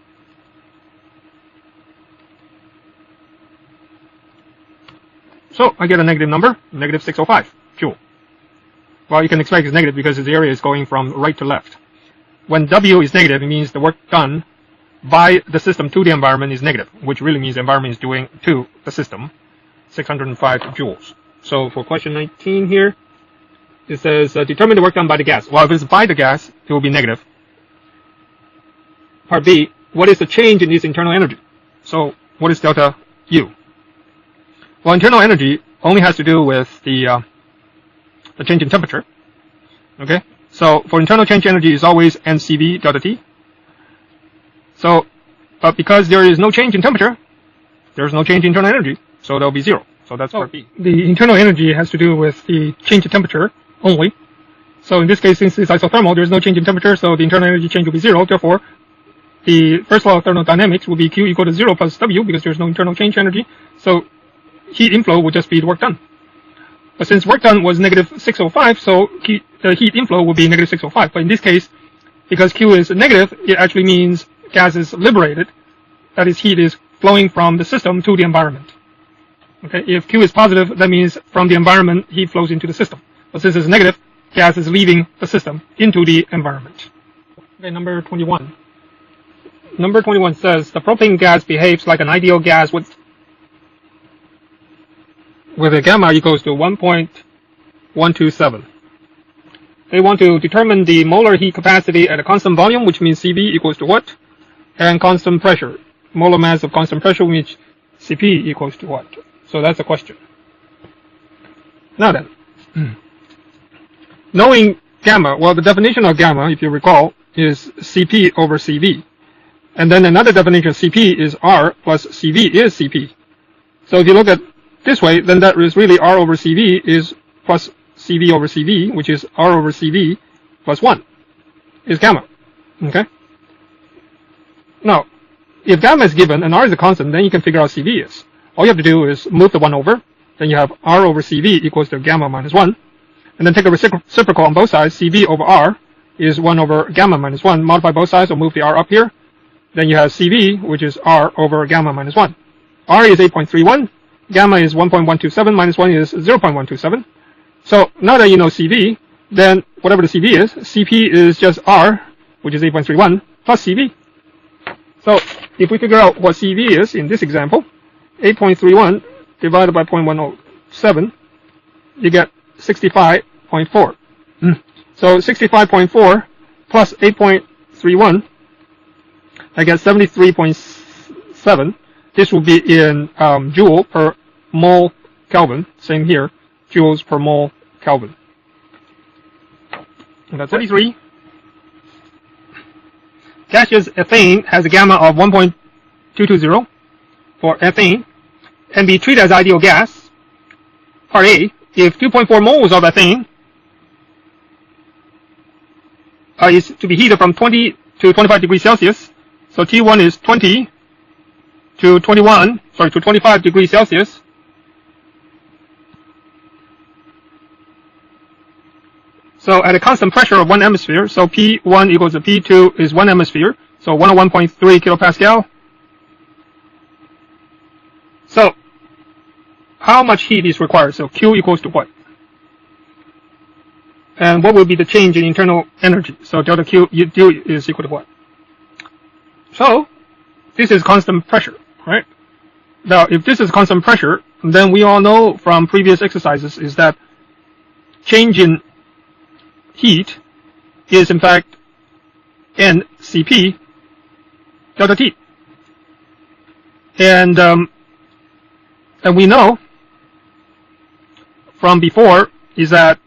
So I get a negative number, negative 605 joule. Well, you can expect it's negative because the area is going from right to left. When W is negative, it means the work done by the system to the environment is negative, which really means the environment is doing to the system 605 joules. So for question 19 here, it says determine the work done by the gas. Well, if it's by the gas, it will be negative. Part B, what is the change in its internal energy? So what is delta U? Well, internal energy only has to do with the change in temperature. Okay, so for internal change energy is always NCV delta T. So, but because there is no change in temperature, there is no change in internal energy, so there will be 0. So that's part B. The internal energy has to do with the change in temperature only. So in this case, since it's isothermal, there is no change in temperature, so the internal energy change will be 0. Therefore, the first law of thermodynamics will be Q equal to 0 plus W because there is no internal change energy. So heat inflow would just be the work done. But since work done was negative 605, so the heat inflow will be negative 605. But in this case, because Q is negative, it actually means gas is liberated. That is, heat is flowing from the system to the environment. Okay, if Q is positive, that means from the environment, heat flows into the system. But since it's negative, gas is leaving the system into the environment. Okay, number 21. Number 21 says the propane gas behaves like an ideal gas with a gamma equals to 1.127. They want to determine the molar heat capacity at a constant volume, which means Cv equals to what? And constant pressure. Molar mass of constant pressure, which Cp equals to what? So that's the question. Now then, knowing gamma, well, the definition of gamma, if you recall, is Cp over Cv. And then another definition of Cp is R plus Cv is Cp. So if you look at this way, then that is really R over Cv is plus Cv over Cv, which is R over Cv plus 1, is gamma. Okay? Now, if gamma is given and R is a constant, then you can figure out Cv is. All you have to do is move the 1 over, then you have R over Cv equals to gamma minus 1, and then take a reciprocal on both sides. Cv over R is 1 over gamma minus 1. Multiply both sides or move the R up here. Then you have Cv, which is R over gamma minus 1. R is 8.31. Gamma is 1.127 minus 1 is 0.127. So now that you know Cv, then whatever the Cv is, Cp is just R, which is 8.31, plus Cv. So if we figure out what Cv is in this example, 8.31 divided by 0.107, you get 65.4. So 65.4 plus 8.31, I get 73.7. This will be in joule per mole Kelvin. Same here, joules per mole Kelvin. And that's 33. Gaseous ethane has a gamma of 1.220 for ethane and be treated as ideal gas. Part A, if 2.4 moles of ethane is to be heated from 20 to 25 degrees Celsius, so T1 is 20 to 25 degrees Celsius. So at a constant pressure of 1 atmosphere, so P1 equals to P2 is 1 atmosphere, so 101.3 kilopascal. So how much heat is required? So Q equals to what? And what will be the change in internal energy? So delta Q is equal to what? So this is constant pressure, right? Now, if this is constant pressure, then we all know from previous exercises is that change in heat is in fact NCP delta T. And we know from before is that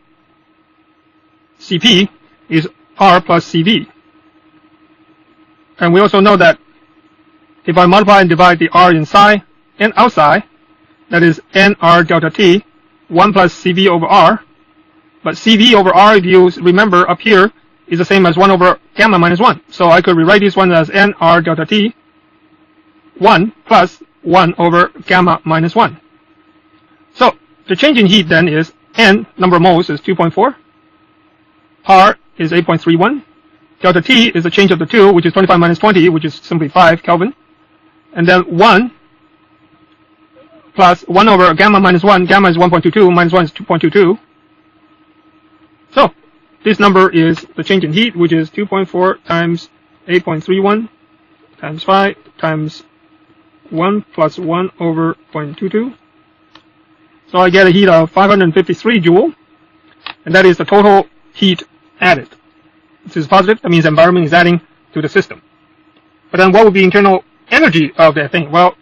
Cp is R plus Cv. And we also know that if I multiply and divide the R inside and outside, that is NR delta T, 1 plus Cv over R. But Cv over R, if you remember up here, is the same as 1 over gamma minus 1. So I could rewrite this one as nR delta T 1 plus 1 over gamma minus 1. So the change in heat then is N, number of moles, is 2.4. R is 8.31. Delta T is the change of the 2, which is 25 minus 20, which is simply 5 Kelvin. And then 1 plus 1 over gamma minus 1. Gamma is 1.22, minus 1 is 2.22. So this number is the change in heat, which is 2.4 times 8.31 times 5 times 1 plus 1 over 0.22. So I get a heat of 553 joule, and that is the total heat added. This is positive. That means the environment is adding to the system. But then what would be internal energy of that thing? Well,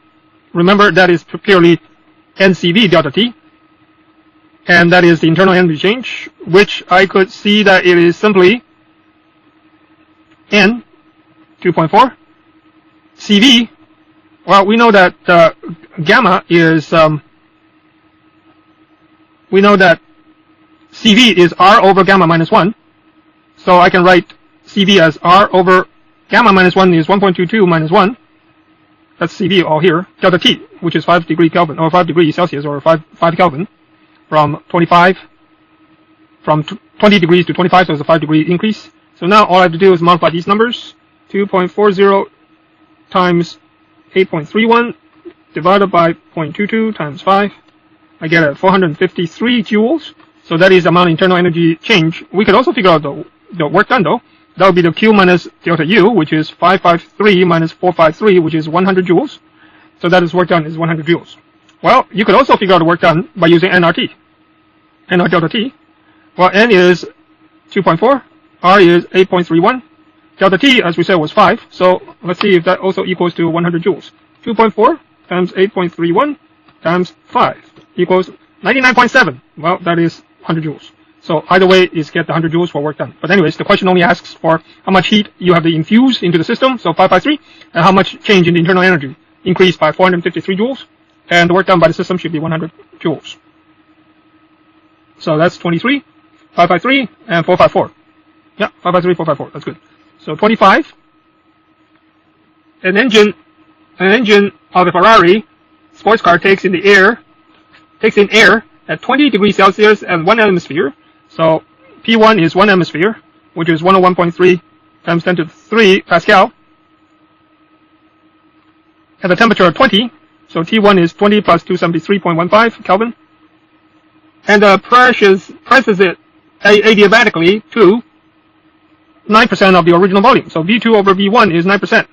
remember that is purely NCV delta T, and that is the internal energy change, which I could see that it is simply N 2.4 CV. Well, we know that gamma is we know that CV is R over gamma minus 1. So I can write CV as R over gamma minus 1 is 1.22 minus 1. That's CV all here. Delta T, which is 5 degree Kelvin, or 5 degrees Celsius, or 5 Kelvin, from 20 degrees to 25, so it's a 5 degree increase. So now all I have to do is multiply these numbers. 2.40 times 8.31 divided by 0.22 times 5. I get a 453 joules. So that is the amount of internal energy change. We could also figure out the work done though. That would be the Q minus delta U, which is 553 minus 453, which is 100 joules. So that is work done is 100 joules. Well, you could also figure out the work done by using nRT, nR delta T. Well, N is 2.4, R is 8.31, delta T, as we said, was 5. So let's see if that also equals to 100 joules. 2.4 times 8.31 times 5 equals 99.7. Well, that is 100 joules. So either way is get the 100 joules for work done. But anyways, the question only asks for how much heat you have to infuse into the system, so 553, and how much change in the internal energy, increased by 453 joules, and the work done by the system should be 100 joules. So that's 23, 553, and 454. Yeah, 553, 454, that's good. So 25, an engine of a Ferrari sports car takes in air at 20 degrees Celsius and 1 atmosphere. So P1 is 1 atmosphere, which is 101.3 times 10 to the 3 Pascal. At the temperature of 20, so T1 is 20 plus 273.15 Kelvin. And presses it adiabatically to 9% of the original volume. So V2 over V1 is 9%.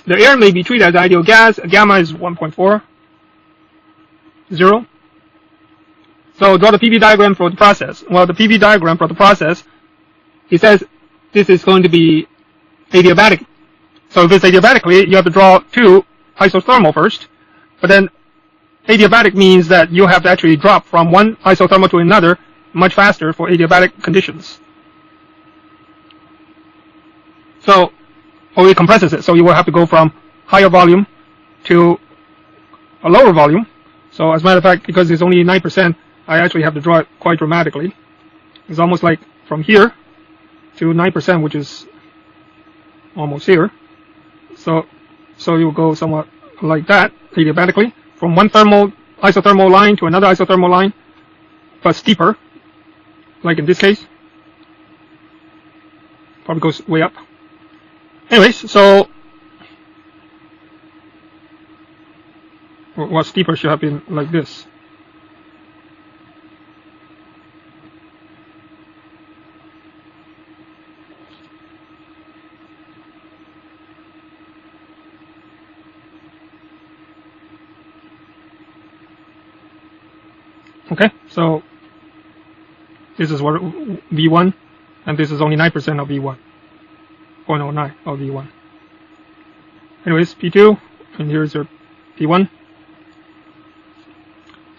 The air may be treated as ideal gas. Gamma is 1.40. So draw the PV diagram for the process. Well, the PV diagram for the process, it says this is going to be adiabatic. So if it's adiabatically, you have to draw 2 isothermal first. But then adiabatic means that you have to actually drop from one isothermal to another much faster for adiabatic conditions. So, or it compresses it. So you will have to go from higher volume to a lower volume. So as a matter of fact, because it's only 9%, I actually have to draw it quite dramatically. It's almost like from here to 9%, which is almost here. So you will go somewhat like that, adiabatically, from one isothermal line to another isothermal line, but steeper, like in this case. Probably goes way up. Anyways, so what steeper should have been like this. Okay, so this is what V1, and this is only 9% of V1, 0.09 of V1. Anyways, P2, and here's your P1.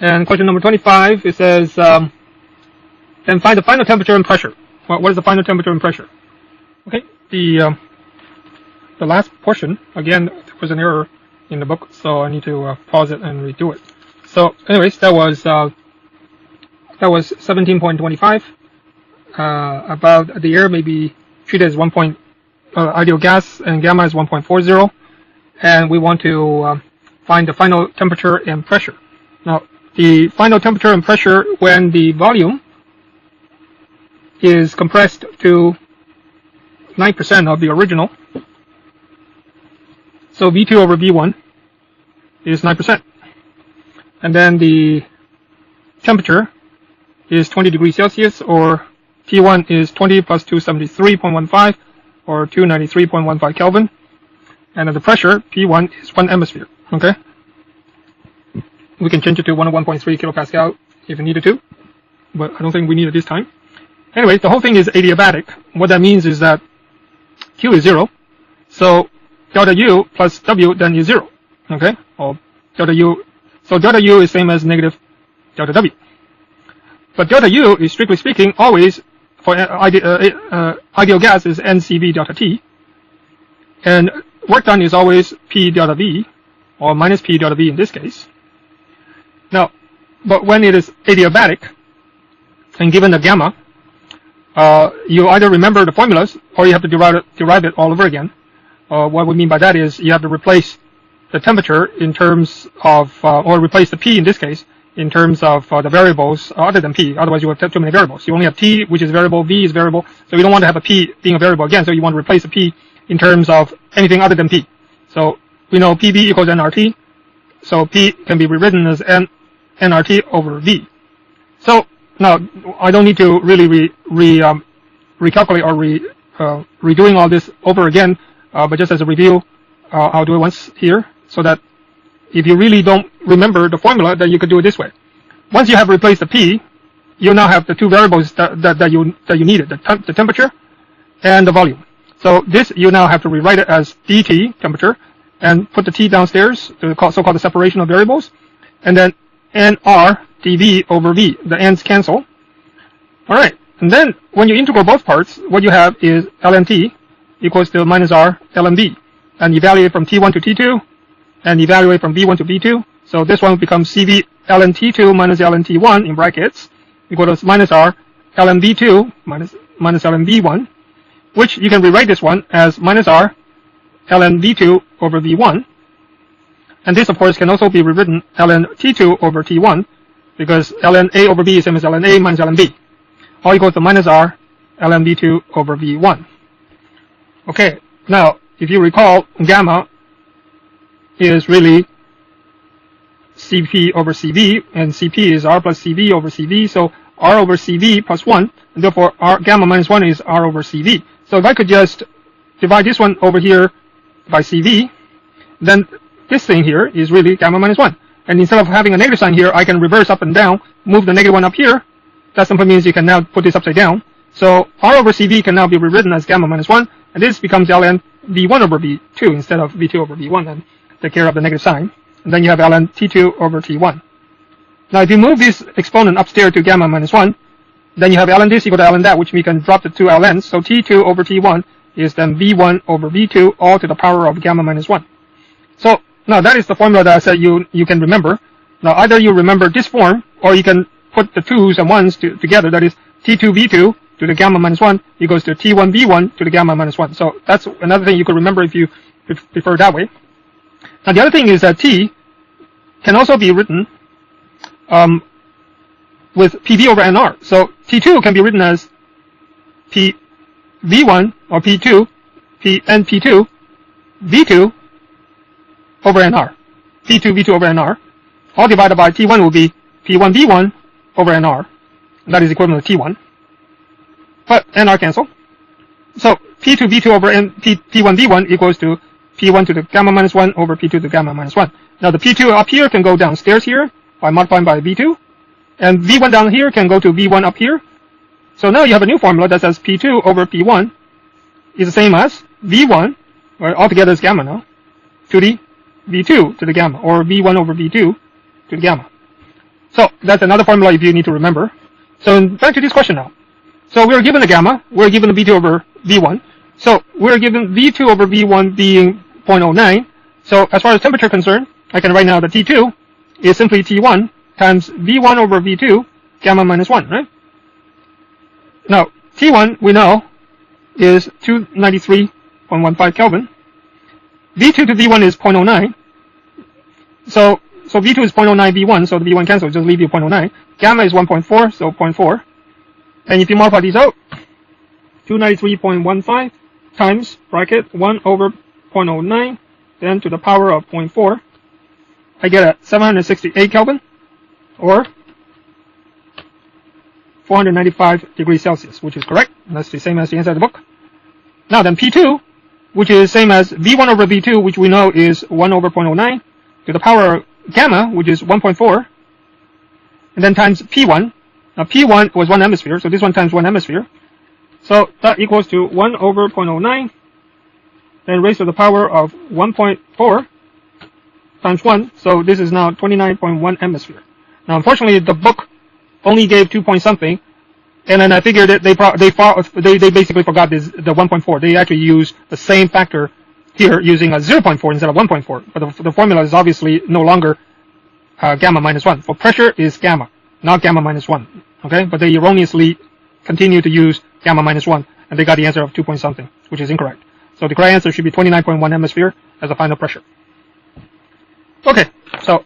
And question number 25, it says, then find the final temperature and pressure. Well, what is the final temperature and pressure? Okay, the last portion, again, there was an error in the book, so I need to pause it and redo it. So anyways, that was 17.25, about the air may be treated as ideal gas, and gamma is 1.40, and we want to find the final temperature and pressure. Now, the final temperature and pressure when the volume is compressed to 9% of the original. So V2 over V1 is 9%. And then the temperature is 20 degrees Celsius, or T1 is 20 plus 273.15, or 293.15 Kelvin. And then the pressure, P1, is 1 atmosphere. Okay? We can change it to 101.3 kilopascal if we needed to, but I don't think we need it this time. Anyway, the whole thing is adiabatic. What that means is that Q is 0, so delta U plus W then is 0. Okay? Or delta U, so delta U is same as negative delta W. But delta U is, strictly speaking, always for ideal gas is NCV delta T, and work done is always P delta V, or minus P delta V in this case. Now, but when it is adiabatic, and given the gamma, you either remember the formulas, or you have to derive it all over again. What we mean by that is you have to replace the temperature in terms of, or replace the P in this case, in terms of the variables other than P. Otherwise, you would have too many variables. You only have T, which is variable, V is variable, so you don't want to have a P being a variable again, so you want to replace the P in terms of anything other than P. So we know PV equals nRT, so P can be rewritten as nRT over V. So now I don't need to really recalculate or redoing all this over again, but just as a review, I'll do it once here, so that if you really don't remember the formula, then you could do it this way. Once you have replaced the P, you now have the two variables that you needed, the temperature and the volume. So this, you now have to rewrite it as dT, temperature, and put the T downstairs, the so-called the separation of variables, and then nR dV over V. The n's cancel. Alright, and then when you integral both parts, what you have is ln equals to minus R ln V. And evaluate from T1 to T2, and evaluate from V1 to V2. So this one becomes CV ln T2 minus ln T1 in brackets equals to minus R ln V2 minus ln V1, which you can rewrite this one as minus R ln V2 over V1. And this, of course, can also be rewritten ln T2 over T1, because ln A over B is same as ln A minus ln B, all equals to minus R ln V2 over V1. Okay, now, if you recall, gamma is really Cp over Cv, and Cp is R plus Cv over Cv, so R over Cv plus 1, and therefore R gamma minus 1 is R over Cv. So if I could just divide this one over here by Cv, then this thing here is really gamma minus 1. And instead of having a negative sign here, I can reverse up and down, move the negative one up here. That simply means you can now put this upside down. So R over Cv can now be rewritten as gamma minus 1, and this becomes ln V1 over V2 instead of V2 over V1, and take care of the negative sign. And then you have ln T2 over T1. Now if you move this exponent upstairs to gamma minus 1, then you have ln this equal to ln that, which we can drop the two ln's. So T2 over T1 is then V1 over V2, all to the power of gamma minus 1. So now that is the formula that I said you can remember. Now either you remember this form, or you can put the 2's and 1's together. That is T2 V2 to the gamma minus 1 equals to T1 V1 to the gamma minus 1. So that's another thing you could remember if you prefer that way. Now the other thing is that T can also be written with PV over NR. So T2 can be written as P V1 or P2 P2 V2 over NR. P2 V2 over NR. All divided by T1 will be P1 V1 over NR. That is equivalent to T1. But NR cancel. So P2 V2 over P1 V1 equals to P1 to the gamma minus 1 over P2 to the gamma minus 1. Now the P2 up here can go downstairs here by multiplying by V2. And V1 down here can go to V1 up here. So now you have a new formula that says P2 over P1 is the same as V1, or altogether is gamma now, to the V2 to the gamma, or V1 over V2 to the gamma. So that's another formula if you need to remember. So back to this question now. So we're given the gamma, we're given the V2 over V1. So we're given V2 over V1 being 0.09. So as far as temperature concerned, I can write now that T2 is simply T1 times V1 over V2 gamma minus 1, right? Now, T1 we know is 293.15 Kelvin. V2 to V1 is 0.09. So V2 is 0.09 V1, so the V1 cancels, just leave you 0.09. Gamma is 1.4, so 0.4. And if you multiply these out, 293.15 times bracket 1 over 0.09, then to the power of 0.4, I get a 768 Kelvin, or 495 degrees Celsius, which is correct. That's the same as the answer of the book. Now then P2, which is same as V1 over V2, which we know is 1 over 0.09, to the power of gamma, which is 1.4, and then times P1. Now P1 was 1 hemisphere, so this one times 1 hemisphere. So that equals to 1 over 0.09, then raised to the power of 1.4 times 1, so this is now 29.1 hemisphere. Now unfortunately the book only gave 2 point something, and then I figured that they basically forgot the 1.4. They actually used the same factor here using a 0.4 instead of 1.4, but the formula is obviously no longer gamma minus 1. For pressure is gamma, not gamma minus 1, okay? But they erroneously continue to use gamma minus 1, and they got the answer of 2 point something, which is incorrect. So the correct answer should be 29.1 hemisphere as a final pressure. Okay, so